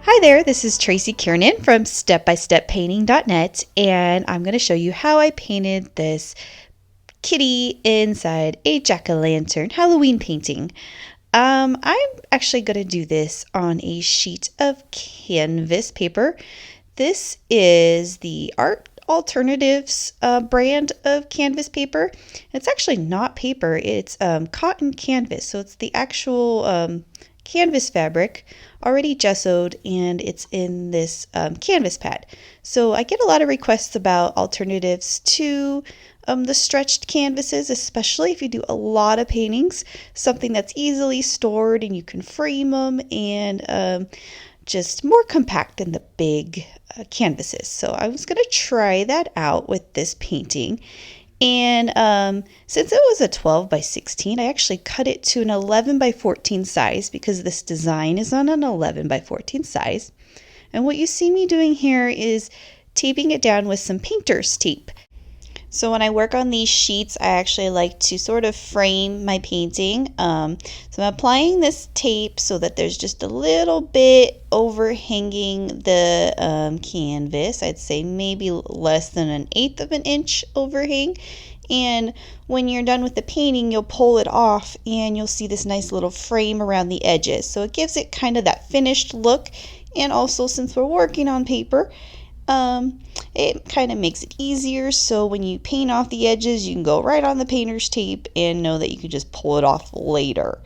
Hi there, this is Tracie Kiernan from stepbysteppainting.net, and I'm going to show you how I painted this kitty inside a jack-o'-lantern Halloween painting. I'm actually going to do this on a sheet of canvas paper. This is the Art Alternatives brand of canvas paper. It's actually not paper, it's cotton canvas, so it's the actual canvas fabric already gessoed, and it's in this canvas pad. So I get a lot of requests about alternatives to the stretched canvases, especially if you do a lot of paintings, something that's easily stored and you can frame them, and just more compact than the big canvases. So I was going to try that out with this painting. And since it was a 12 by 16, I actually cut it to an 11 by 14 size because this design is on an 11 by 14 size. And what you see me doing here is taping it down with some painter's tape. So when I work on these sheets, I actually like to sort of frame my painting. So I'm applying this tape so that there's just a little bit overhanging the canvas. I'd say maybe less than 1/8 of an inch overhang. And when you're done with the painting, you'll pull it off and you'll see this nice little frame around the edges. So it gives it kind of that finished look. And also, since we're working on paper, it kind of makes it easier, so when you paint off the edges, you can go right on the painter's tape and know that you can just pull it off later.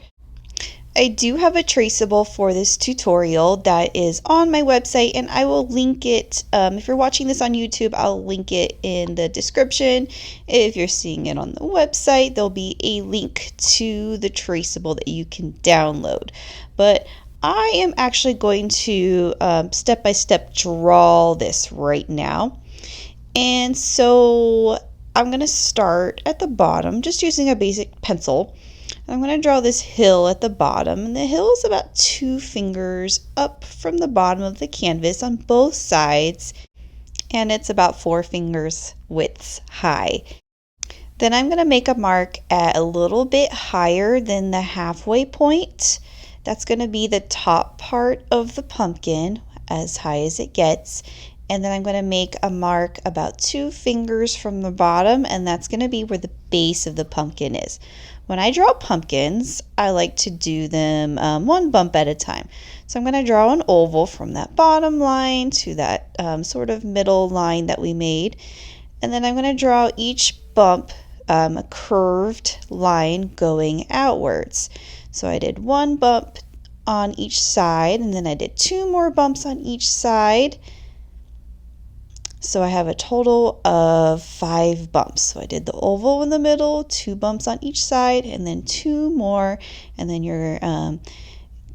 I do have a traceable for this tutorial that is on my website, and I will link it. If you're watching this on YouTube, I'll link it in the description. If you're seeing it on the website, there'll be a link to the traceable that you can download. But I am actually going to step by step draw this right now. And so I'm going to start at the bottom just using a basic pencil. I'm going to draw this hill at the bottom, and the hill is about 2 fingers up from the bottom of the canvas on both sides, and it's about 4 fingers widths high. Then I'm going to make a mark at a little bit higher than the halfway point. That's going to be the top part of the pumpkin, as high as it gets. And then I'm going to make a mark about 2 fingers from the bottom, and that's going to be where the base of the pumpkin is. When I draw pumpkins, I like to do them one bump at a time. So I'm going to draw an oval from that bottom line to that sort of middle line that we made. And then I'm going to draw each bump a curved line going outwards. So I did 1 bump on each side, and then I did 2 more bumps on each side. So I have a total of 5 bumps. So I did the oval in the middle, 2 bumps on each side, and then 2 more, and then you're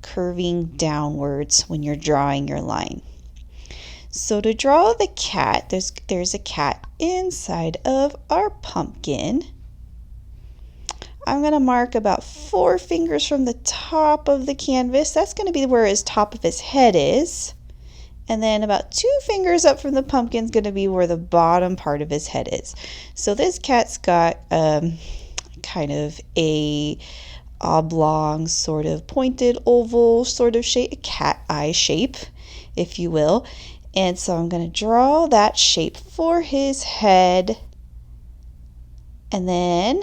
curving downwards when you're drawing your line. So to draw the cat, there's a cat inside of our pumpkin. I'm going to mark about 4 fingers from the top of the canvas. That's going to be where his top of his head is. And then about 2 fingers up from the pumpkin is going to be where the bottom part of his head is. So this cat's got kind of a oblong, sort of pointed oval sort of shape, a cat eye shape, if you will. And so I'm going to draw that shape for his head. And then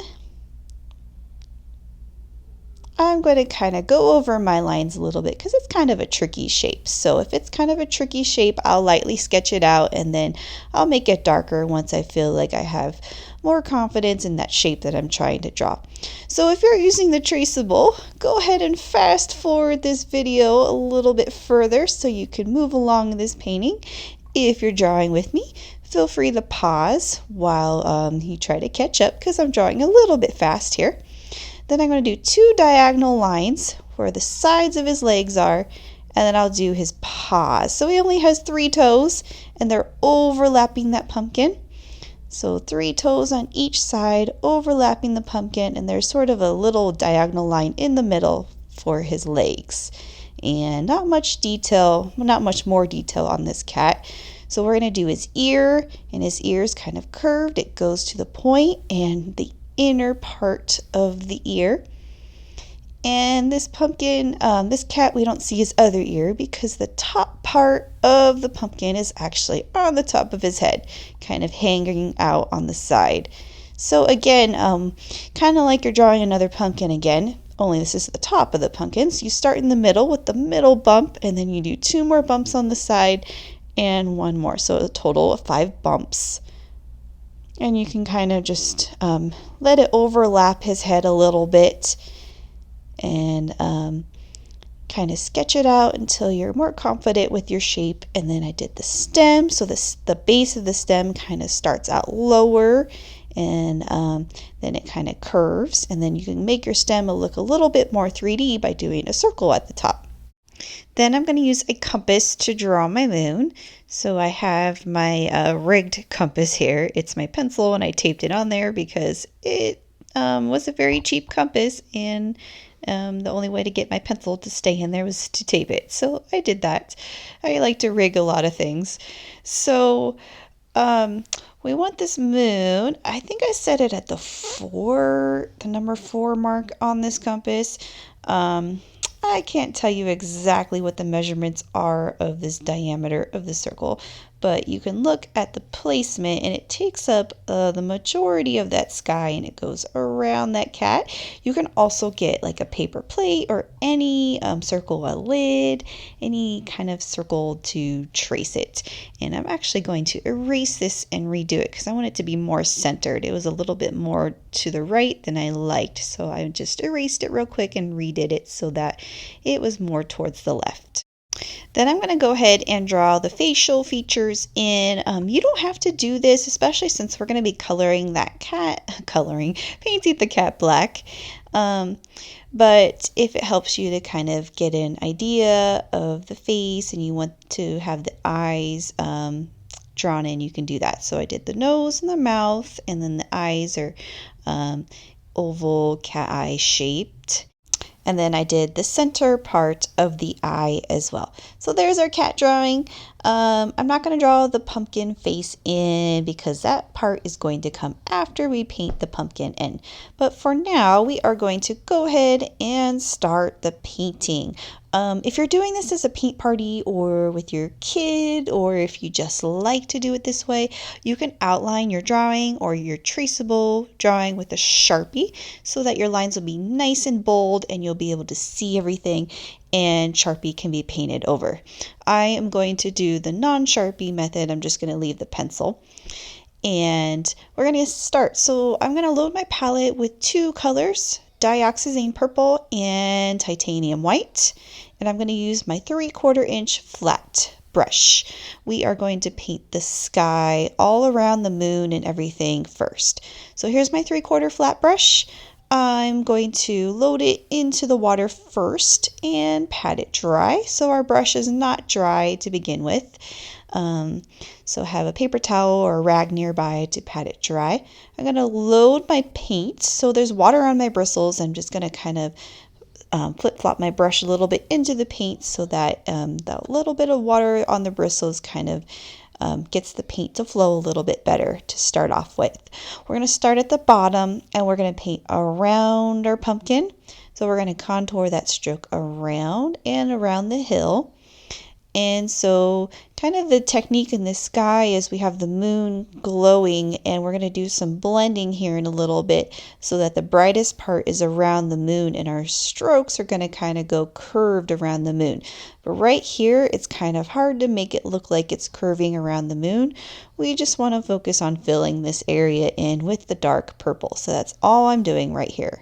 I'm going to kind of go over my lines a little bit because it's kind of a tricky shape. So if it's kind of a tricky shape, I'll lightly sketch it out, and then I'll make it darker once I feel like I have more confidence in that shape that I'm trying to draw. So if you're using the traceable, go ahead and fast forward this video a little bit further so you can move along this painting. If you're drawing with me, feel free to pause while you try to catch up because I'm drawing a little bit fast here. Then I'm going to do 2 diagonal lines where the sides of his legs are, and then I'll do his paws. So he only has 3 toes, and they're overlapping that pumpkin. So 3 toes on each side, overlapping the pumpkin, and there's sort of a little diagonal line in the middle for his legs. And not much more detail on this cat. So we're going to do his ear, and his ear is kind of curved. It goes to the point, and the inner part of the ear. And this pumpkin, this cat, we don't see his other ear because the top part of the pumpkin is actually on the top of his head, kind of hanging out on the side. So again, kind of like you're drawing another pumpkin again, only this is the top of the pumpkin. So you start in the middle with the middle bump, and then you do 2 more bumps on the side and 1 more. So a total of 5 bumps. And you can kind of just let it overlap his head a little bit and kind of sketch it out until you're more confident with your shape. And then I did the stem, so the base of the stem kind of starts out lower, and then it kind of curves, and then you can make your stem look a little bit more 3D by doing a circle at the top. Then I'm going to use a compass to draw my moon. So I have my rigged compass here. It's my pencil, and I taped it on there because it was a very cheap compass, and the only way to get my pencil to stay in there was to tape it. So I did that. I like to rig a lot of things. So we want this moon. I think I set it at the number 4 mark on this compass. I can't tell you exactly what the measurements are of this diameter of the circle, but you can look at the placement, and it takes up the majority of that sky, and it goes around that cat. You can also get like a paper plate or any circle, a lid, any kind of circle to trace it. And I'm actually going to erase this and redo it because I want it to be more centered. It was a little bit more to the right than I liked, so I just erased it real quick and redid it so that it was more towards the left. Then I'm going to go ahead and draw the facial features in. You don't have to do this, especially since we're going to be coloring that cat, painting the cat black. But if it helps you to kind of get an idea of the face and you want to have the eyes drawn in, you can do that. So I did the nose and the mouth, and then the eyes are oval cat eye shaped. And then I did the center part of the eye as well. So there's our cat drawing. I'm not going to draw the pumpkin face in because that part is going to come after we paint the pumpkin in. But for now, we are going to go ahead and start the painting. If you're doing this as a paint party or with your kid, or if you just like to do it this way, you can outline your drawing or your traceable drawing with a Sharpie so that your lines will be nice and bold and you'll be able to see everything, and Sharpie can be painted over. I am going to do the non-Sharpie method. I'm just going to leave the pencil. And we're going to start. So I'm going to load my palette with 2 colors, Dioxazine Purple and Titanium White. And I'm going to use my 3/4 inch flat brush. We are going to paint the sky all around the moon and everything first. So here's my 3/4 flat brush. I'm going to load it into the water first and pat it dry. So our brush is not dry to begin with. So have a paper towel or a rag nearby to pat it dry. I'm going to load my paint. So there's water on my bristles. I'm just going to kind of flip-flop my brush a little bit into the paint so that that little bit of water on the bristles kind of gets the paint to flow a little bit better to start off with. We're going to start at the bottom, and we're going to paint around our pumpkin. So we're going to contour that stroke around and around the hill. And so kind of the technique in the sky is we have the moon glowing, and we're going to do some blending here in a little bit so that the brightest part is around the moon, and our strokes are going to kind of go curved around the moon. But right here, it's kind of hard to make it look like it's curving around the moon. We just want to focus on filling this area in with the dark purple. So that's all I'm doing right here.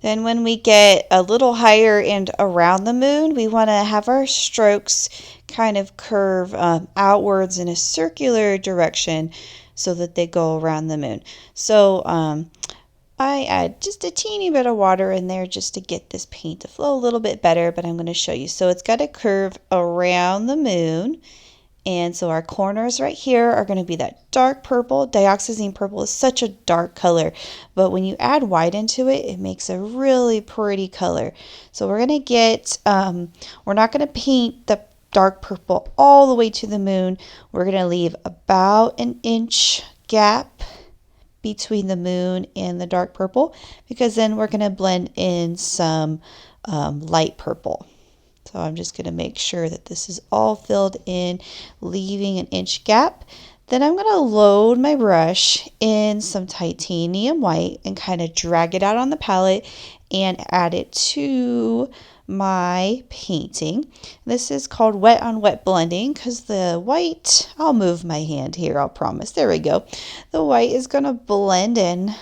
Then when we get a little higher and around the moon, we want to have our strokes kind of curve outwards in a circular direction so that they go around the moon. So I add just a teeny bit of water in there just to get this paint to flow a little bit better, but I'm going to show you. So it's got to curve around the moon. And so our corners right here are going to be that dark purple. Dioxazine purple is such a dark color, but when you add white into it, it makes a really pretty color. So we're going to get, we're not going to paint the dark purple all the way to the moon. We're going to leave about an inch gap between the moon and the dark purple, because then we're going to blend in some light purple. So I'm just going to make sure that this is all filled in, leaving an inch gap. Then I'm going to load my brush in some titanium white and kind of drag it out on the palette and add it to my painting. This is called wet on wet blending because the white, I'll move my hand here, I'll promise. There we go. The white is going to blend in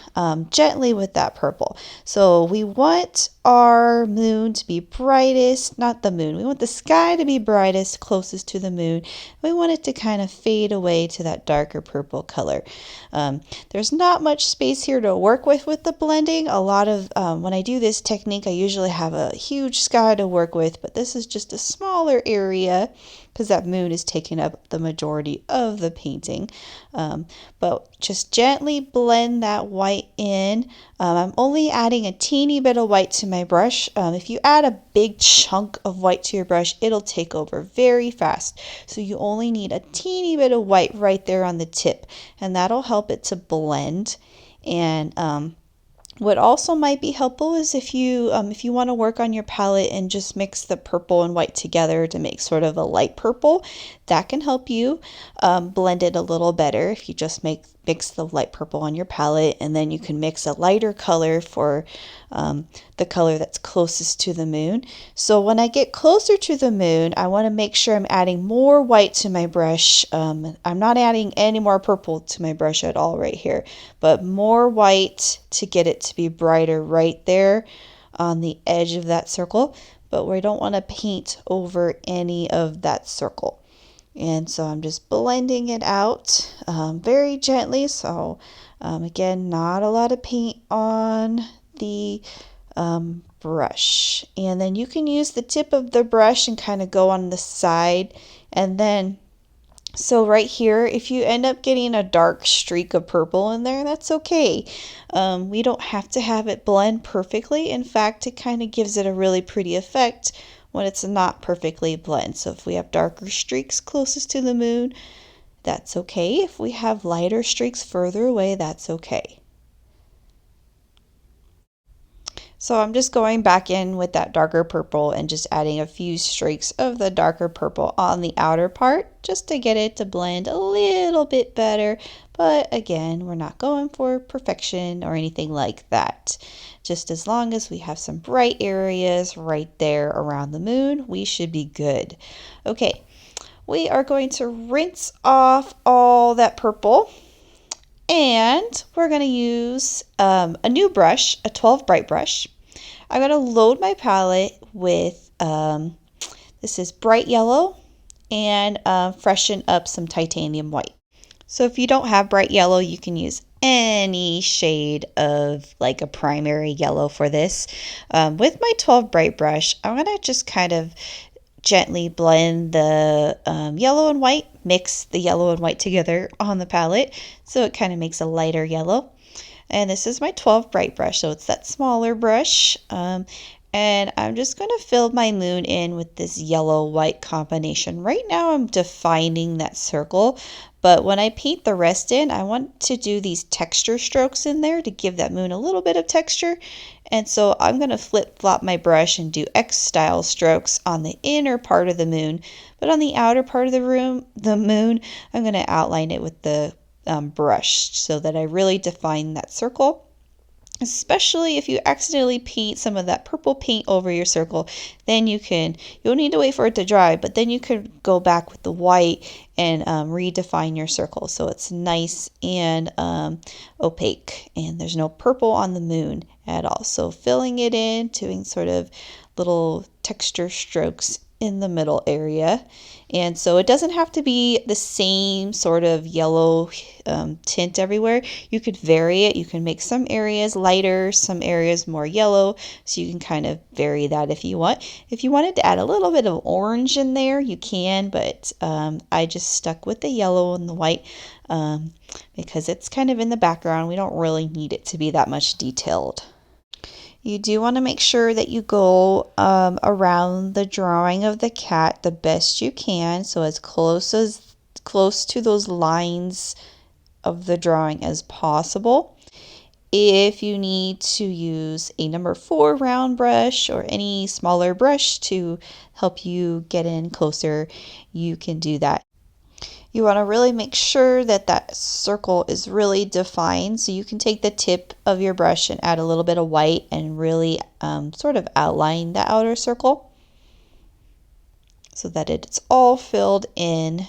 gently with that purple. So we want our moon to be brightest, not the moon. We want the sky to be brightest, closest to the moon. We want it to kind of fade away to that darker purple color. There's not much space here to work with the blending. A lot of, when I do this technique, I usually have a huge sky to work with, but this is just a smaller area because that moon is taking up the majority of the painting. But just gently blend that white in. I'm only adding a teeny bit of white to my brush. If you add a big chunk of white to your brush, it'll take over very fast. So you only need a teeny bit of white right there on the tip, and that'll help it to blend. And what also might be helpful is if you want to work on your palette and just mix the purple and white together to make sort of a light purple, that can help you blend it a little better if you just mix the light purple on your palette, and then you can mix a lighter color for the color that's closest to the moon. So when I get closer to the moon, I want to make sure I'm adding more white to my brush. I'm not adding any more purple to my brush at all right here, but more white to get it to be brighter right there on the edge of that circle, but we don't want to paint over any of that circle. And so I'm just blending it out very gently. So again, not a lot of paint on the brush. And then you can use the tip of the brush and kind of go on the side. And then, so right here, if you end up getting a dark streak of purple in there, that's okay. We don't have to have it blend perfectly. In fact, it kind of gives it a really pretty effect when it's not perfectly blend. So if we have darker streaks closest to the moon, that's okay. If we have lighter streaks further away, that's okay. So I'm just going back in with that darker purple and just adding a few streaks of the darker purple on the outer part just to get it to blend a little bit better. But again, we're not going for perfection or anything like that. Just as long as we have some bright areas right there around the moon, we should be good. Okay, we are going to rinse off all that purple. And we're going to use a new brush, a 12 bright brush. I'm going to load my palette with, this is bright yellow, and freshen up some titanium white. So if you don't have bright yellow, you can use any shade of like a primary yellow for this. With my 12 bright brush, I'm going to just kind of gently blend the yellow and white, mix the yellow and white together on the palette so it kind of makes a lighter yellow. And this is my 12 bright brush, so it's that smaller brush. And I'm just going to fill my moon in with this yellow-white combination. Right now I'm defining that circle, but when I paint the rest in, I want to do these texture strokes in there to give that moon a little bit of texture. And so I'm going to flip-flop my brush and do X-style strokes on the inner part of the moon. But on the outer part of the moon, I'm going to outline it with the brush so that I really define that circle. Especially if you accidentally paint some of that purple paint over your circle, then you'll need to wait for it to dry, but then you could go back with the white and redefine your circle so it's nice and opaque, and there's no purple on the moon at all. So filling it in, doing sort of little texture strokes in the middle area. And so it doesn't have to be the same sort of yellow tint everywhere. You could vary it. You can make some areas lighter, some areas more yellow. So you can kind of vary that if you want. If you wanted to add a little bit of orange in there, you can, but I just stuck with the yellow and the white because it's kind of in the background. We don't really need it to be that much detailed. You do want to make sure that you go around the drawing of the cat the best you can, so as close to those lines of the drawing as possible. If you need to use a number 4 round brush or any smaller brush to help you get in closer, you can do that. You want to really make sure that that circle is really defined, so you can take the tip of your brush and add a little bit of white and really sort of outline the outer circle so that it's all filled in.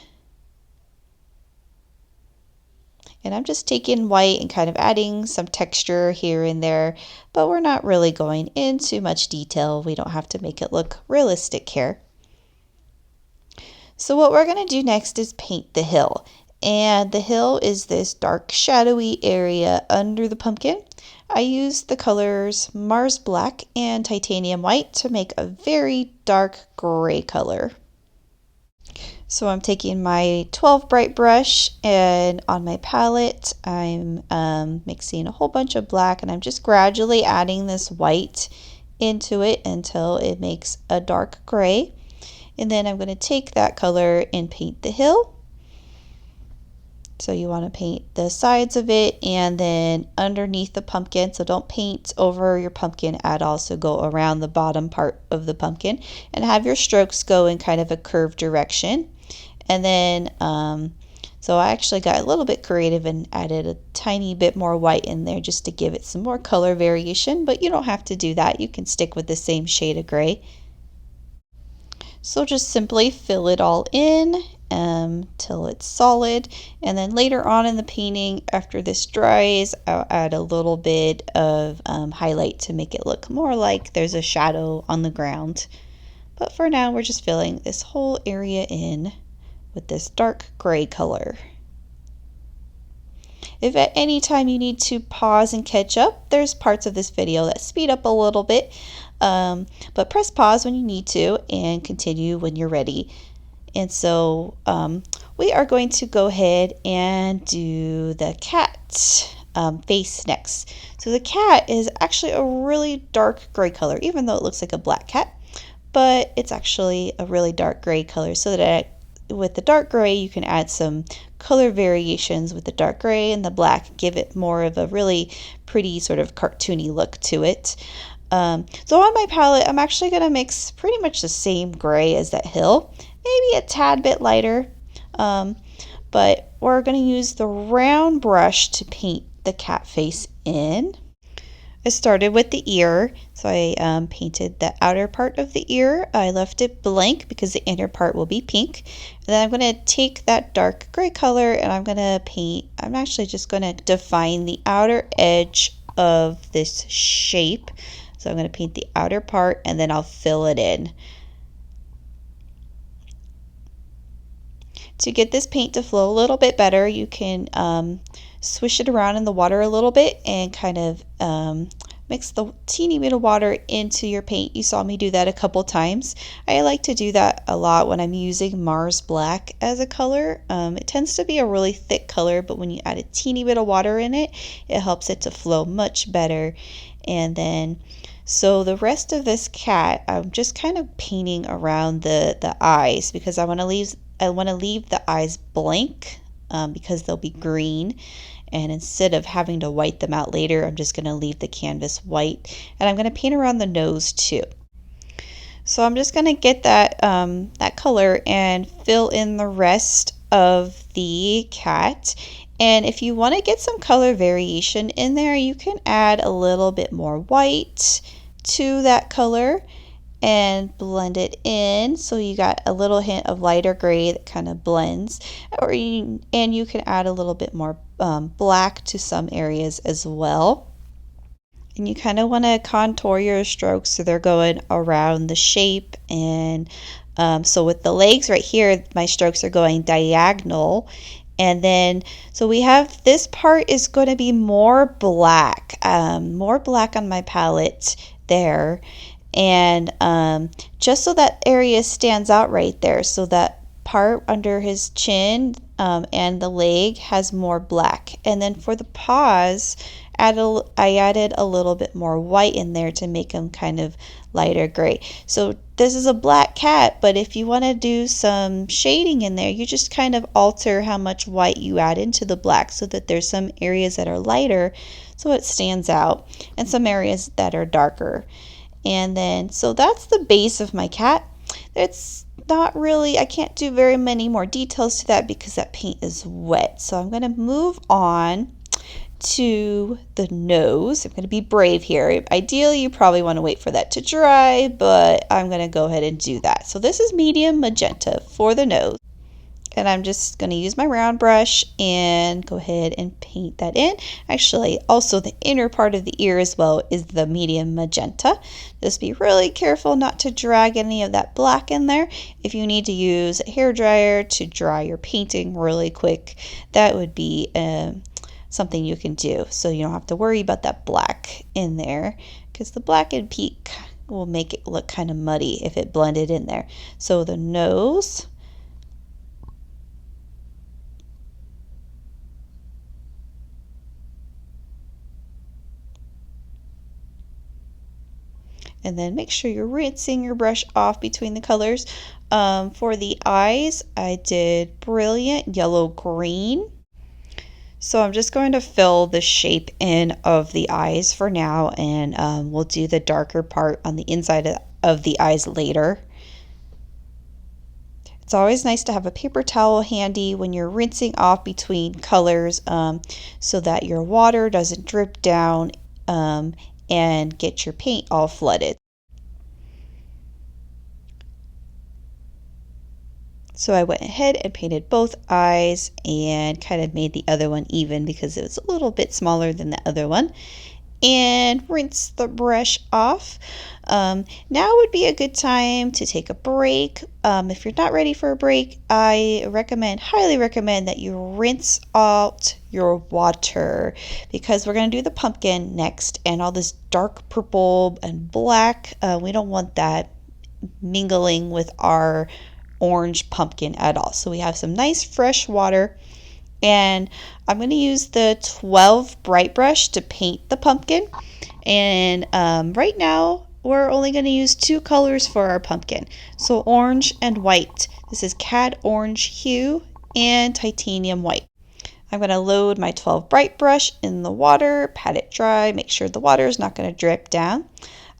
And I'm just taking white and kind of adding some texture here and there, but we're not really going into much detail. We don't have to make it look realistic here. So what we're going to do next is paint the hill. And the hill is this dark shadowy area under the pumpkin. I used the colors Mars Black and Titanium White to make a very dark gray color. So I'm taking my 12 bright brush, and on my palette I'm mixing a whole bunch of black, and I'm just gradually adding this white into it until it makes a dark gray. And then I'm going to take that color and paint the hill. So you want to paint the sides of it and then underneath the pumpkin. So don't paint over your pumpkin at all. So go around the bottom part of the pumpkin and have your strokes go in kind of a curved direction. And then, so I actually got a little bit creative and added a tiny bit more white in there just to give it some more color variation, but you don't have to do that. You can stick with the same shade of gray. So just simply fill it all in till it's solid, and then later on in the painting, after this dries, I'll add a little bit of highlight to make it look more like there's a shadow on the ground. But for now, we're just filling this whole area in with this dark gray color. If at any time you need to pause and catch up, there's parts of this video that speed up a little bit, but press pause when you need to and continue when you're ready. And so we are going to go ahead and do the cat face next. So the cat is actually a really dark gray color, even though it looks like a black cat, but it's actually a really dark gray color, so that with the dark gray you can add some color variations with the dark gray and the black, give it more of a really pretty sort of cartoony look to it. So on my palette, I'm actually going to mix pretty much the same gray as that hill, maybe a tad bit lighter, but we're going to use the round brush to paint the cat face in. I started with the ear, so I painted the outer part of the ear. I left it blank because the inner part will be pink. And then I'm going to take that dark gray color and I'm going to paint, I'm actually just going to define the outer edge of this shape. So I'm going to paint the outer part and then I'll fill it in. To get this paint to flow a little bit better, you can swish it around in the water a little bit and kind of mix the teeny bit of water into your paint. You saw me do that a couple times. I like to do that a lot when I'm using Mars Black as a color. It tends to be a really thick color, but when you add a teeny bit of water in it, it helps it to flow much better. And then, so the rest of this cat, I'm just kind of painting around the eyes because I want to leave the eyes blank because they'll be green. And instead of having to white them out later, I'm just going to leave the canvas white. And I'm going to paint around the nose too. So I'm just going to get that, that color and fill in the rest of the cat. And if you want to get some color variation in there, you can add a little bit more white to that color and blend it in, so you got a little hint of lighter gray that kind of blends, and you can add a little bit more black to some areas as well. And you kind of want to contour your strokes so they're going around the shape. And so with the legs right here, my strokes are going diagonal. And then, so we have this part is going to be more black on my palette there. And just so that area stands out right there, so that part under his chin and the leg has more black. And then for the paws, I added a little bit more white in there to make them kind of lighter gray. So this is a black cat, but if you want to do some shading in there, you just kind of alter how much white you add into the black so that there's some areas that are lighter so it stands out and some areas that are darker. And then, so that's the base of my cat. It's not really, I can't do very many more details to that because that paint is wet. So I'm going to move on to the nose. I'm going to be brave here. Ideally, you probably want to wait for that to dry, but I'm going to go ahead and do that. So this is medium magenta for the nose. And I'm just going to use my round brush and go ahead and paint that in. Actually, also the inner part of the ear as well is the medium magenta. Just be really careful not to drag any of that black in there. If you need to use a hairdryer to dry your painting really quick, that would be something you can do, so you don't have to worry about that black in there, because the black and peak will make it look kind of muddy if it blended in there. So the nose, and then make sure you're rinsing your brush off between the colors. For the eyes, I did Brilliant Yellow Green. So I'm just going to fill the shape in of the eyes for now, and we'll do the darker part on the inside of the eyes later. It's always nice to have a paper towel handy when you're rinsing off between colors, so that your water doesn't drip down and get your paint all flooded. So I went ahead and painted both eyes and kind of made the other one even because it was a little bit smaller than the other one. And rinse the brush off. Now would be a good time to take a break. If you're not ready for a break, I highly recommend that you rinse out your water, because we're going to do the pumpkin next, and all this dark purple and black, we don't want that mingling with our orange pumpkin at all. So we have some nice fresh water, and I'm going to use the 12 bright brush to paint the pumpkin. And right now we're only going to use two colors for our pumpkin, so orange and white. This is Cad Orange Hue and Titanium White. I'm going to load my 12 bright brush in the water, pat it dry, make sure the water is not going to drip down.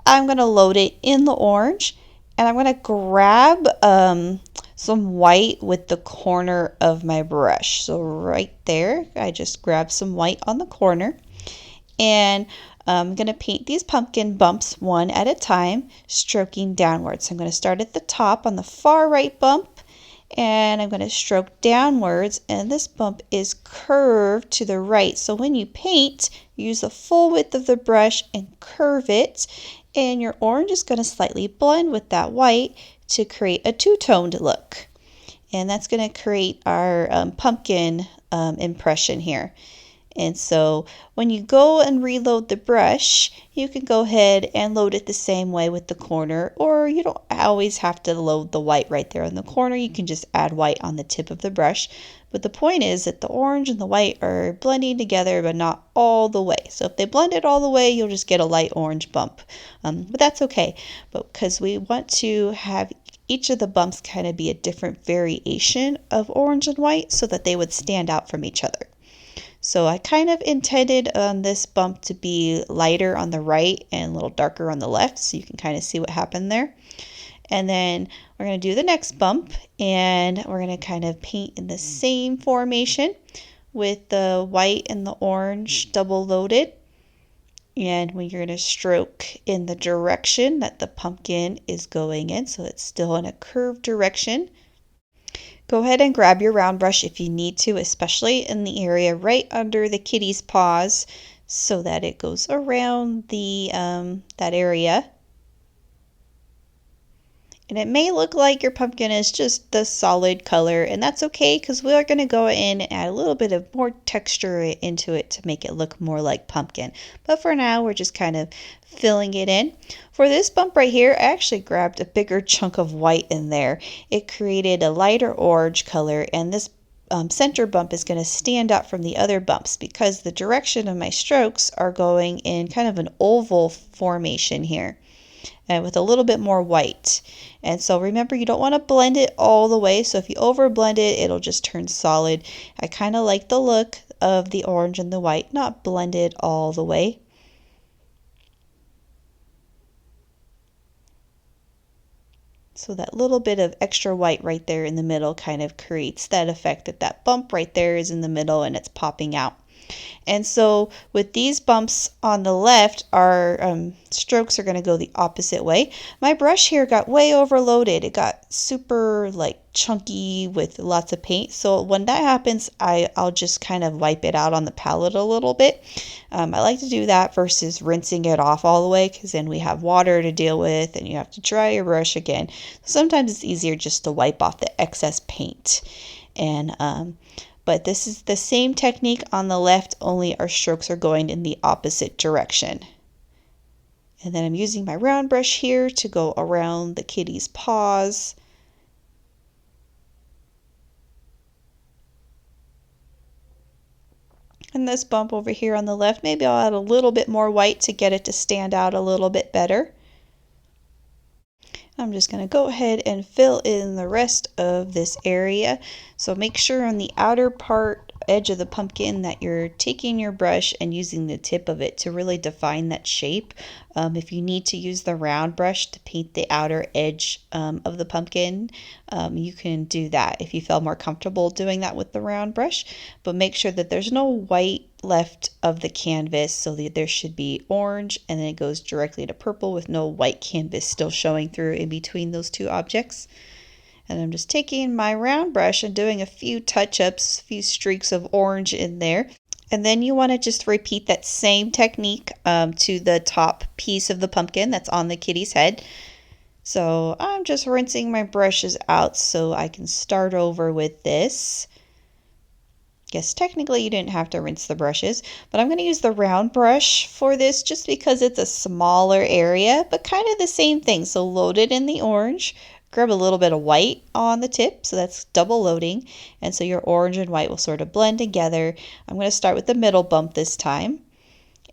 I'm going to load it in the orange, and I'm going to grab some white with the corner of my brush. So right there, I just grabbed some white on the corner, and I'm going to paint these pumpkin bumps one at a time, stroking downwards. So I'm going to start at the top on the far right bump, and I'm going to stroke downwards, and this bump is curved to the right. So when you paint, use the full width of the brush and curve it, and your orange is going to slightly blend with that white to create a two-toned look. And that's going to create our pumpkin impression here. And so when you go and reload the brush, you can go ahead and load it the same way with the corner, or you don't always have to load the white right there in the corner. You can just add white on the tip of the brush. But the point is that the orange and the white are blending together, but not all the way. So if they blend it all the way, you'll just get a light orange bump. But that's okay, because we want to have each of the bumps kind of be a different variation of orange and white so that they would stand out from each other. So I kind of intended on this bump to be lighter on the right and a little darker on the left, so you can kind of see what happened there. And then we're going to do the next bump, and we're going to kind of paint in the same formation with the white and the orange double loaded. And we're going to stroke in the direction that the pumpkin is going in, so it's still in a curved direction. Go ahead and grab your round brush if you need to, especially in the area right under the kitty's paws, so that it goes around the that area. And it may look like your pumpkin is just the solid color, and that's okay, because we are going to go in and add a little bit of more texture into it to make it look more like pumpkin. But for now, we're just kind of filling it in. For this bump right here, I actually grabbed a bigger chunk of white in there. It created a lighter orange color, and this center bump is going to stand out from the other bumps because the direction of my strokes are going in kind of an oval formation here. and with a little bit more white. And so remember, you don't want to blend it all the way, so if you over blend it, it'll just turn solid. I kind of like the look of the orange and the white, not blended all the way. So that little bit of extra white right there in the middle kind of creates that effect that that bump right there is in the middle and it's popping out. And so with these bumps on the left, our strokes are going to go the opposite way. My brush here got way overloaded. It got super like chunky with lots of paint. So when that happens, I'll just kind of wipe it out on the palette a little bit. I like to do that versus rinsing it off all the way, because then we have water to deal with and you have to dry your brush again. Sometimes it's easier just to wipe off the excess paint. And but this is the same technique on the left, only our strokes are going in the opposite direction. And then I'm using my round brush here to go around the kitty's paws. And this bump over here on the left, maybe I'll add a little bit more white to get it to stand out a little bit better. I'm just going to go ahead and fill in the rest of this area. So make sure on the outer part edge of the pumpkin that you're taking your brush and using the tip of it to really define that shape. If you need to use the round brush to paint the outer edge of the pumpkin, you can do that if you feel more comfortable doing that with the round brush. But make sure that there's no white left of the canvas, so that there should be orange and then it goes directly to purple with no white canvas still showing through in between those two objects. And I'm just taking my round brush and doing a few touch-ups, a few streaks of orange in there. And then you want to just repeat that same technique to the top piece of the pumpkin that's on the kitty's head. So I'm just rinsing my brushes out so I can start over with this. Yes, technically you didn't have to rinse the brushes, but I'm going to use the round brush for this just because it's a smaller area, but kind of the same thing. So load it in the orange. Grab a little bit of white on the tip, so that's double loading, and so your orange and white will sort of blend together. I'm going to start with the middle bump this time,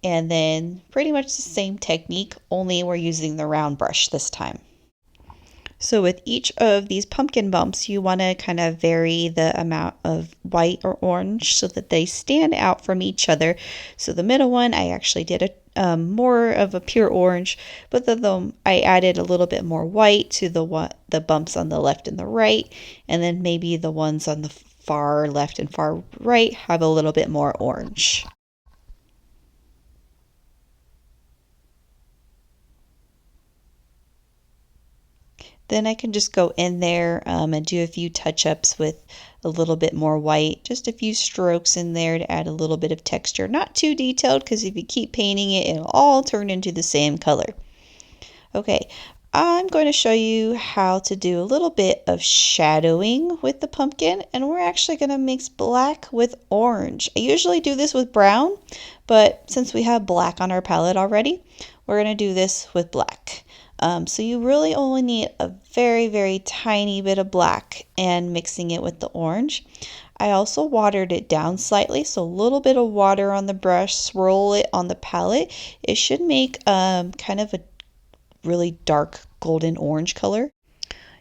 and then pretty much the same technique, only we're using the round brush this time. So with each of these pumpkin bumps, you want to kind of vary the amount of white or orange so that they stand out from each other. So the middle one, I actually did more of a pure orange, but then I added a little bit more white to the bumps on the left and the right, and then maybe the ones on the far left and far right have a little bit more orange. Then I can just go in there and do a few touch-ups with a little bit more white, just a few strokes in there to add a little bit of texture. Not too detailed, because if you keep painting it, it'll all turn into the same color. Okay, I'm going to show you how to do a little bit of shadowing with the pumpkin, and we're actually going to mix black with orange. I usually do this with brown, but since we have black on our palette already, we're going to do this with black. So you really only need a very, very tiny bit of black and mixing it with the orange. I also watered it down slightly, so a little bit of water on the brush, swirl it on the palette. It should make kind of a really dark golden orange color.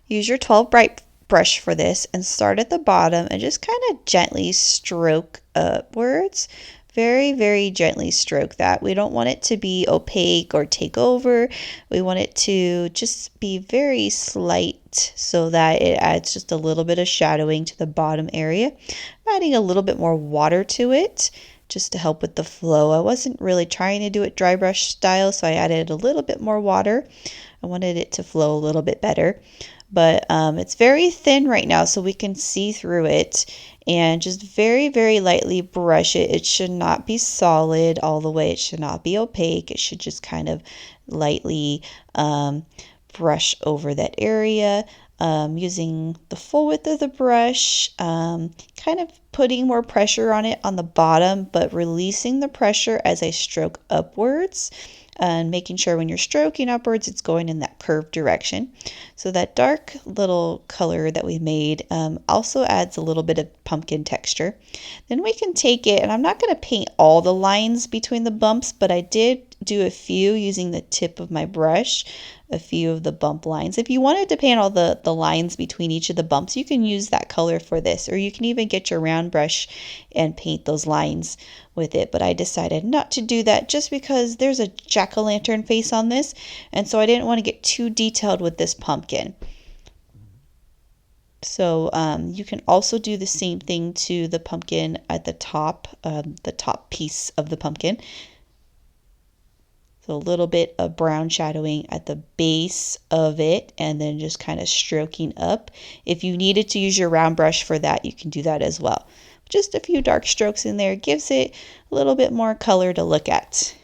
Use your 12 bright brush for this and start at the bottom and just kind of gently stroke upwards. Very, very gently stroke that. We don't want it to be opaque or take over. We want it to just be very slight so that it adds just a little bit of shadowing to the bottom area. I'm adding a little bit more water to it just to help with the flow. I wasn't really trying to do it dry brush style, so I added a little bit more water. I wanted it to flow a little bit better. But it's very thin right now, so we can see through it. And just very, very lightly brush it. It should not be solid all the way. It should not be opaque. It should just kind of lightly brush over that area. Using the full width of the brush, kind of putting more pressure on it on the bottom, but releasing the pressure as I stroke upwards. And making sure when you're stroking upwards, it's going in that curved direction. So that dark little color that we made also adds a little bit of pumpkin texture. Then we can take it, and I'm not going to paint all the lines between the bumps, but I did do a few using the tip of my brush, a few of the bump lines. If you wanted to paint all the lines between each of the bumps, you can use that color for this, or you can even get your round brush and paint those lines with it. But I decided not to do that just because there's a jack-o'-lantern face on this, and so I didn't want to get too detailed with this pumpkin. So you can also do the same thing to the pumpkin at the top piece of the pumpkin. So a little bit of brown shadowing at the base of it, and then just kind of stroking up. If you needed to use your round brush for that, you can do that as well. Just a few dark strokes in there gives it a little bit more color to look at.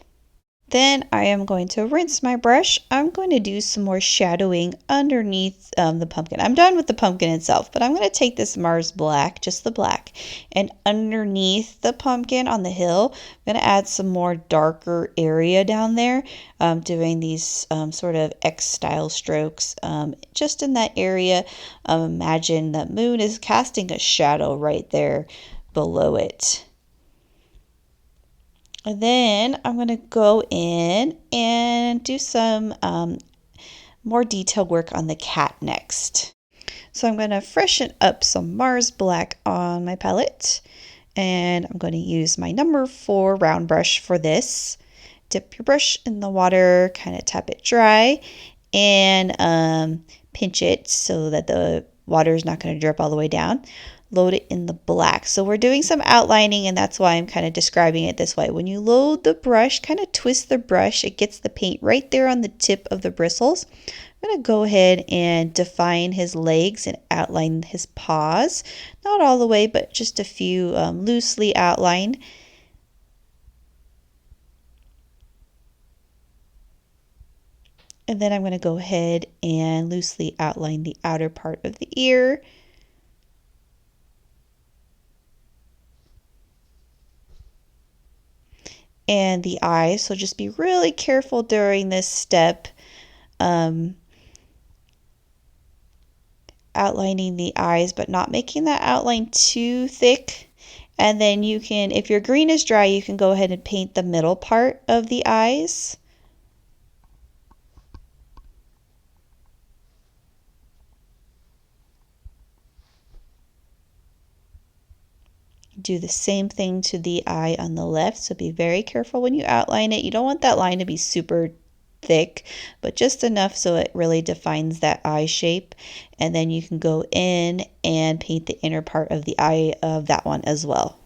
Then I am going to rinse my brush. I'm going to do some more shadowing underneath the pumpkin. I'm done with the pumpkin itself, but I'm going to take this Mars Black, just the black, and underneath the pumpkin on the hill, I'm going to add some more darker area down there, doing these sort of X-style strokes. Just in that area, imagine that moon is casting a shadow right there below it. And then I'm going to go in and do some more detailed work on the cat next. So I'm going to freshen up some Mars Black on my palette, and I'm going to use my number 4 round brush for this. Dip your brush in the water, kind of tap it dry, and pinch it so that the water is not going to drip all the way down. Load it in the black. So we're doing some outlining, and that's why I'm kind of describing it this way. When you load the brush, kind of twist the brush, it gets the paint right there on the tip of the bristles. I'm going to go ahead and define his legs and outline his paws. Not all the way, but just a few loosely outlined. And then I'm going to go ahead and loosely outline the outer part of the ear. And the eyes, so just be really careful during this step, outlining the eyes, but not making that outline too thick. And then you can, if your green is dry, you can go ahead and paint the middle part of the eyes. Do the same thing to the eye on the left, so be very careful when you outline it. You don't want that line to be super thick, but just enough so it really defines that eye shape. And then you can go in and paint the inner part of the eye of that one as well.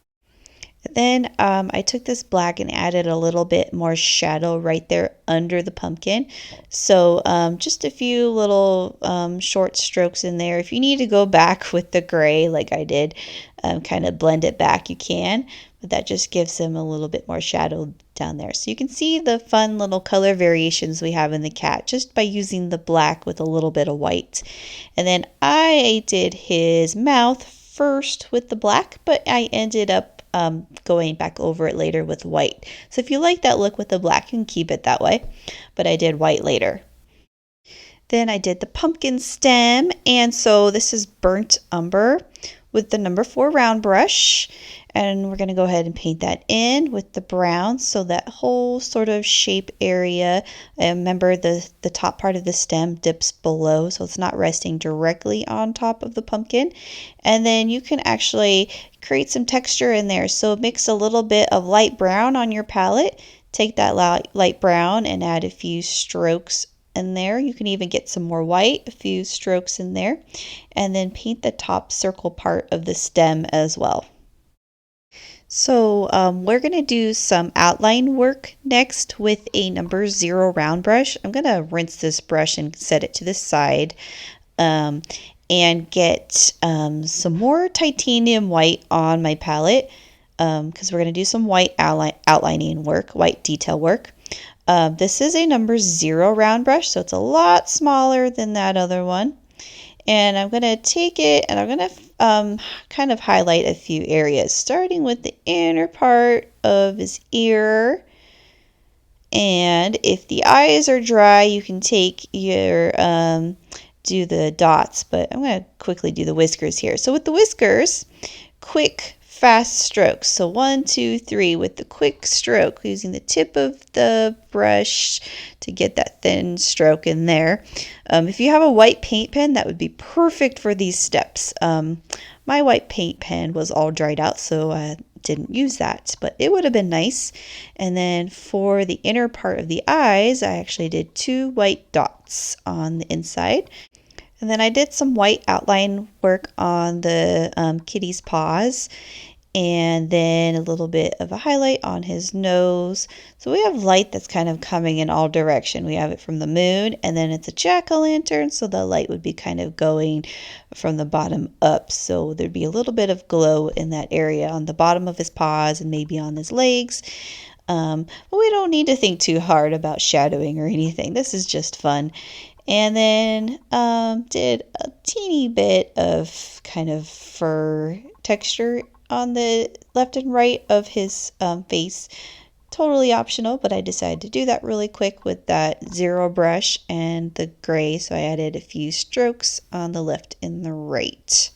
Then I took this black and added a little bit more shadow right there under the pumpkin. So just a few little short strokes in there. If you need to go back with the gray like I did, kind of blend it back, you can. But that just gives him a little bit more shadow down there. So you can see the fun little color variations we have in the cat just by using the black with a little bit of white. And then I did his mouth first with the black, but I ended up going back over it later with white. So if you like that look with the black, you can keep it that way, but I did white later. Then I did the pumpkin stem, and so this is burnt umber with the number 4 round brush, and we're going to go ahead and paint that in with the brown, so that whole sort of shape area, remember the top part of the stem dips below, so it's not resting directly on top of the pumpkin. And then you can actually create some texture in there, so mix a little bit of light brown on your palette, take that light brown and add a few strokes in there. You can even get some more white, a few strokes in there, and then paint the top circle part of the stem as well. So we're going to do some outline work next with a number 0 round brush. I'm going to rinse this brush and set it to the side and get some more titanium white on my palette because we're going to do some white outlining work, white detail work. This is a number 0 round brush, so it's a lot smaller than that other one. And I'm going to take it and I'm going to kind of highlight a few areas, starting with the inner part of his ear. And if the eyes are dry, you can take your, do the dots, but I'm going to quickly do the whiskers here. So with the whiskers, quick fast strokes. So 1, 2, 3 with the quick stroke, using the tip of the brush to get that thin stroke in there. If you have a white paint pen, that would be perfect for these steps. My white paint pen was all dried out, so I didn't use that, but it would have been nice. And then for the inner part of the eyes, I actually did 2 white dots on the inside. And then I did some white outline work on the kitty's paws, and then a little bit of a highlight on his nose. So we have light that's kind of coming in all direction. We have it from the moon, and then it's a jack-o'-lantern, so the light would be kind of going from the bottom up. So there'd be a little bit of glow in that area on the bottom of his paws and maybe on his legs. But we don't need to think too hard about shadowing or anything. This is just fun. And then did a teeny bit of kind of fur texture on the left and right of his face. Totally optional, but I decided to do that really quick with that zero brush and the gray. So I added a few strokes on the left and the right.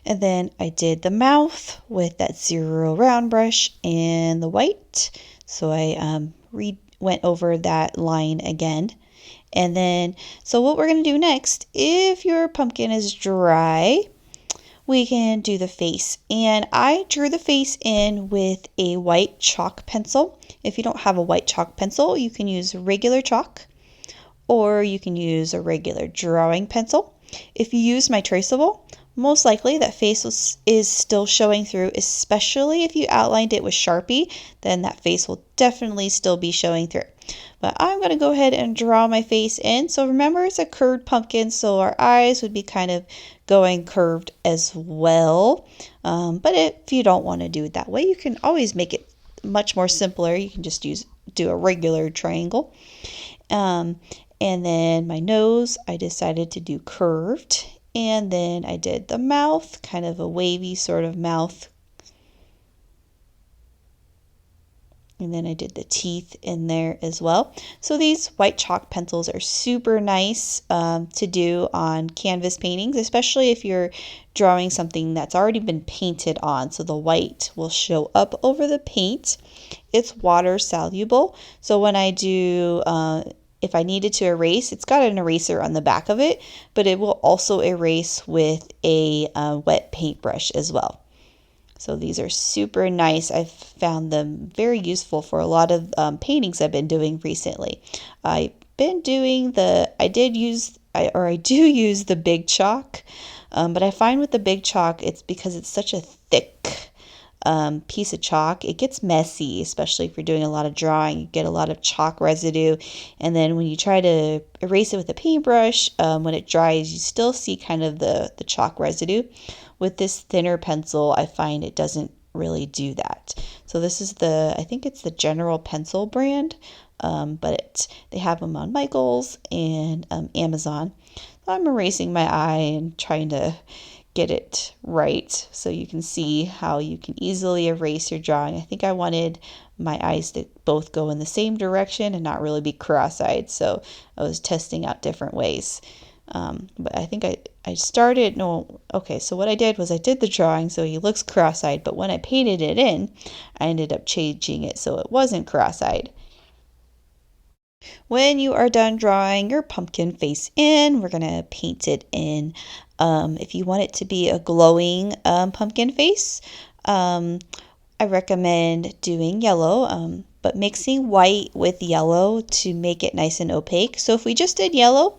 And then I did the mouth with that zero round brush and the white. So I went over that line again. And then, so what we're going to do next, if your pumpkin is dry, we can do the face. And I drew the face in with a white chalk pencil. If you don't have a white chalk pencil, you can use regular chalk, or you can use a regular drawing pencil. If you use my traceable, most likely that face is still showing through, especially if you outlined it with Sharpie, then that face will definitely still be showing through. But I'm going to go ahead and draw my face in. So remember, it's a curved pumpkin, so our eyes would be kind of going curved as well. But if you don't want to do it that way, you can always make it much more simpler. You can just do a regular triangle. And then my nose, I decided to do curved. And then I did the mouth, kind of a wavy sort of mouth. And then I did the teeth in there as well. So these white chalk pencils are super nice to do on canvas paintings, especially if you're drawing something that's already been painted on. So the white will show up over the paint. It's water soluble. So when I do, if I needed to erase, it's got an eraser on the back of it, but it will also erase with a wet paintbrush as well. So these are super nice. I've found them very useful for a lot of paintings I've been doing recently. I do use the big chalk, but I find with the big chalk, it's because it's such a thick piece of chalk, it gets messy, especially if you're doing a lot of drawing. You get a lot of chalk residue, and then when you try to erase it with a paintbrush, when it dries, you still see kind of the chalk residue. With this thinner pencil, I find it doesn't really do that. So this is I think it's the General Pencil brand, but they have them on Michaels and Amazon. So I'm erasing my eye and trying to get it right so you can see how you can easily erase your drawing. I think I wanted my eyes to both go in the same direction and not really be cross-eyed, so I was testing out different ways. But I think so what I did was I did the drawing so he looks cross-eyed, but when I painted it in, I ended up changing it so it wasn't cross-eyed. When you are done drawing your pumpkin face in, we're going to paint it in. If you want it to be a glowing pumpkin face, I recommend doing yellow, but mixing white with yellow to make it nice and opaque. So if we just did yellow,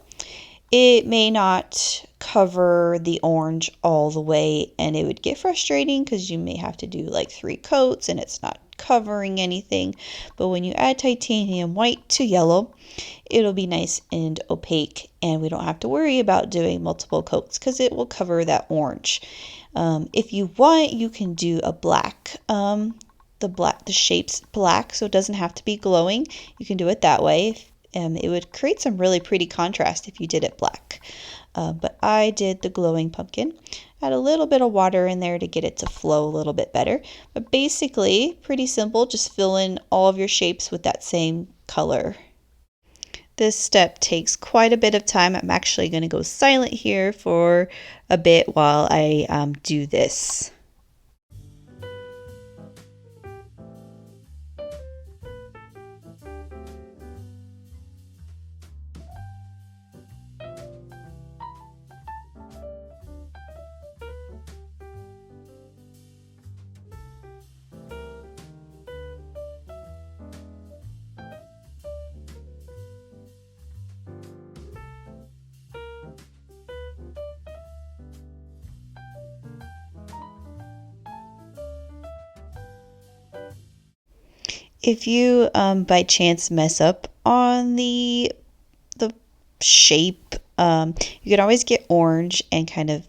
it may not cover the orange all the way, and it would get frustrating because you may have to do like 3 coats and it's not covering anything. But when you add titanium white to yellow, it'll be nice and opaque, and we don't have to worry about doing multiple coats because it will cover that orange. If you want, you can do a black. The shape's black, so it doesn't have to be glowing. You can do it that way. It would create some really pretty contrast if you did it black. But I did the glowing pumpkin. Add a little bit of water in there to get it to flow a little bit better. But basically, pretty simple. Just fill in all of your shapes with that same color. This step takes quite a bit of time. I'm actually going to go silent here for a bit while I do this. If you by chance mess up on the shape, you can always get orange and kind of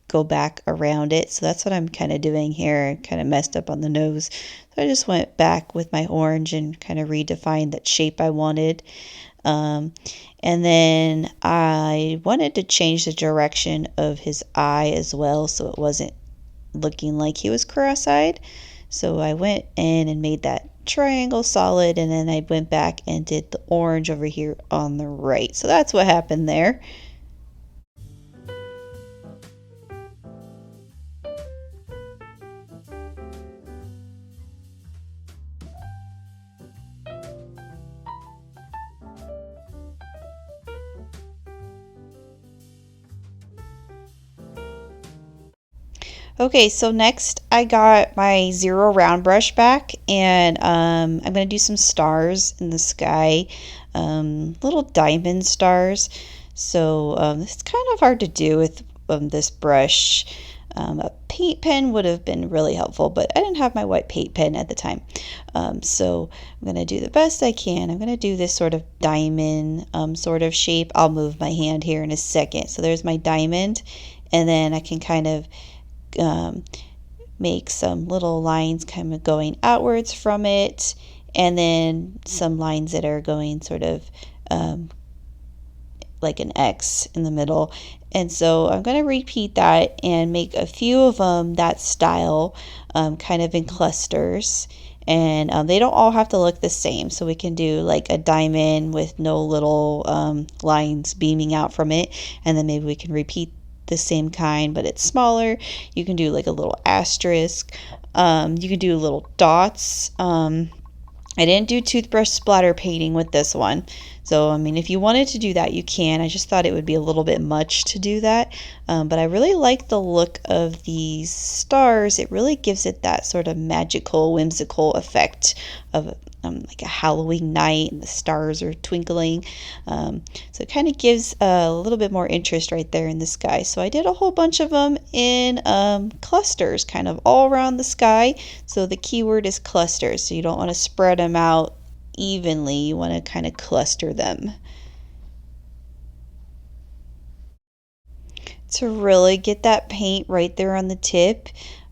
go back around it. So that's what I'm kind of doing here. I kind of messed up on the nose. So I just went back with my orange and kind of redefined that shape I wanted. And then I wanted to change the direction of his eye as well, so it wasn't looking like he was cross-eyed. So I went in and made that triangle solid, and then I went back and did the orange over here on the right. So that's what happened there. Okay, so next I got my zero round brush back, and I'm going to do some stars in the sky, little diamond stars. So it's kind of hard to do with this brush. A paint pen would have been really helpful, but I didn't have my white paint pen at the time. So I'm going to do the best I can. I'm going to do this sort of diamond sort of shape. I'll move my hand here in a second. So there's my diamond, and then I can kind of make some little lines kind of going outwards from it, and then some lines that are going sort of like an X in the middle. And so I'm going to repeat that and make a few of them that style, kind of in clusters. And they don't all have to look the same. So we can do like a diamond with no little lines beaming out from it, and then maybe we can repeat the same kind, but it's smaller. You can do like a little asterisk. You can do little dots. I didn't do toothbrush splatter painting with this one. So, I mean, if you wanted to do that, you can. I just thought it would be a little bit much to do that. But I really like the look of these stars. It really gives it that sort of magical, whimsical effect of like a Halloween night and the stars are twinkling. So it kind of gives a little bit more interest right there in the sky. So I did a whole bunch of them in clusters, kind of all around the sky. So the keyword is clusters. So you don't want to spread them out evenly. You want to kind of cluster them. To really get that paint right there on the tip,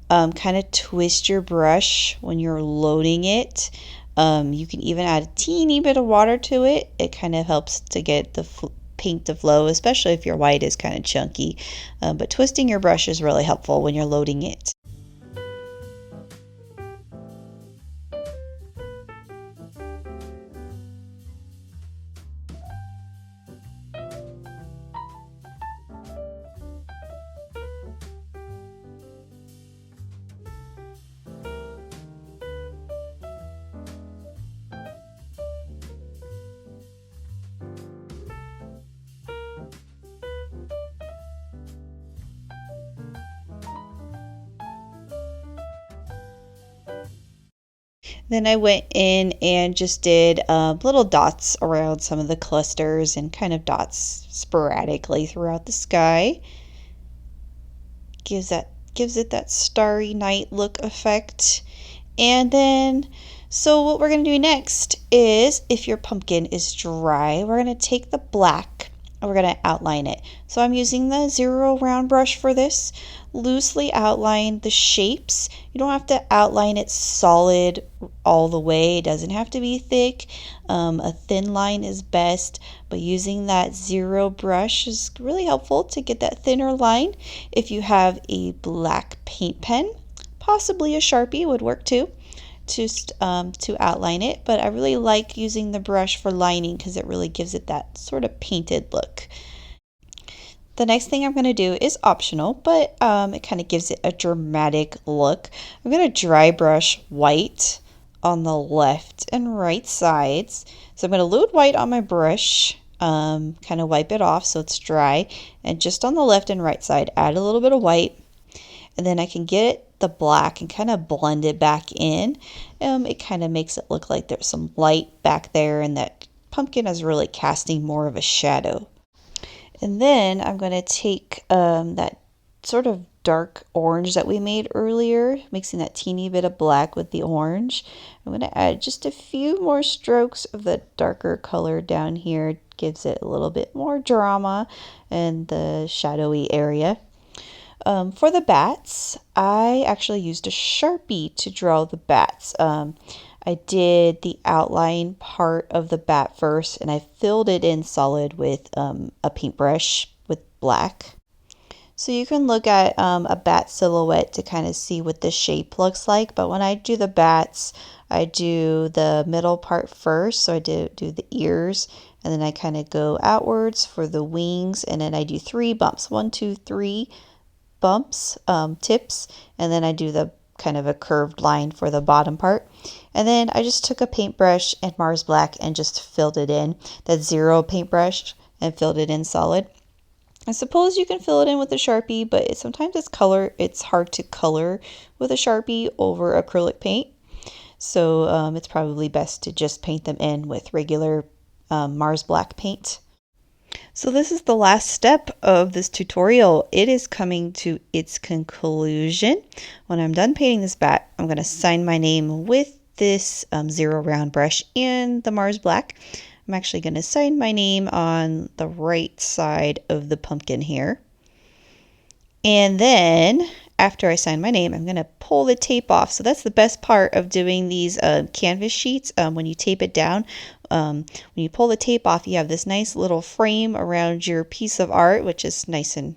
kind of twist your brush when you're loading it. You can even add a teeny bit of water to it. It kind of helps to get the paint to flow, especially if your white is kind of chunky. But twisting your brush is really helpful when you're loading it. Then I went in and just did little dots around some of the clusters and kind of dots sporadically throughout the sky. Gives it that starry night look effect. And then, so what we're going to do next is, if your pumpkin is dry, we're going to take the black and we're going to outline it. So I'm using the zero round brush for this. Loosely outline the shapes. You don't have to outline it solid all the way. It doesn't have to be thick. A thin line is best, but using that zero brush is really helpful to get that thinner line. If you have a black paint pen, possibly a Sharpie would work too, just to outline it. But I really like using the brush for lining because it really gives it that sort of painted look. The next thing I'm going to do is optional, but it kind of gives it a dramatic look. I'm going to dry brush white on the left and right sides. So I'm going to load white on my brush, kind of wipe it off so it's dry, and just on the left and right side add a little bit of white, and then I can get the black and kind of blend it back in. It kind of makes it look like there's some light back there and that pumpkin is really casting more of a shadow. And then I'm going to take that sort of dark orange that we made earlier, mixing that teeny bit of black with the orange. I'm going to add just a few more strokes of the darker color down here. It gives it a little bit more drama in the shadowy area. For the bats, I actually used a Sharpie to draw the bats. I did the outline part of the bat first, and I filled it in solid with a paintbrush with black. So you can look at a bat silhouette to kind of see what the shape looks like. But when I do the bats, I do the middle part first. So I do the ears, and then I kind of go outwards for the wings, and then I do 3 bumps. 1, 2, 3 bumps, tips, and then I do the kind of a curved line for the bottom part. And then I just took a paintbrush and Mars Black and just filled it in, that 0 paintbrush, and filled it in solid. I suppose you can fill it in with a Sharpie, but sometimes it's hard to color with a Sharpie over acrylic paint. So it's probably best to just paint them in with regular Mars Black paint. So this is the last step of this tutorial. It is coming to its conclusion. When I'm done painting this bat, I'm going to sign my name with this 0 round brush and the Mars Black. I'm actually going to sign my name on the right side of the pumpkin here. And then after I sign my name, I'm going to pull the tape off. So that's the best part of doing these canvas sheets. When you tape it down, when you pull the tape off, you have this nice little frame around your piece of art, which is nice and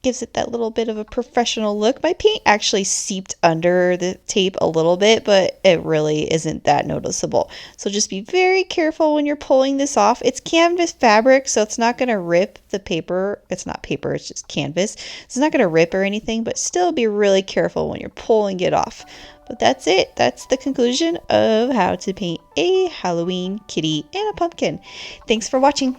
gives it that little bit of a professional look. My paint actually seeped under the tape a little bit, but it really isn't that noticeable. So just be very careful when you're pulling this off. It's canvas fabric, so it's not going to rip the paper. It's not paper, it's just canvas. It's not going to rip or anything, but still be really careful when you're pulling it off. But that's it. That's the conclusion of how to paint a Halloween kitty and a pumpkin. Thanks for watching.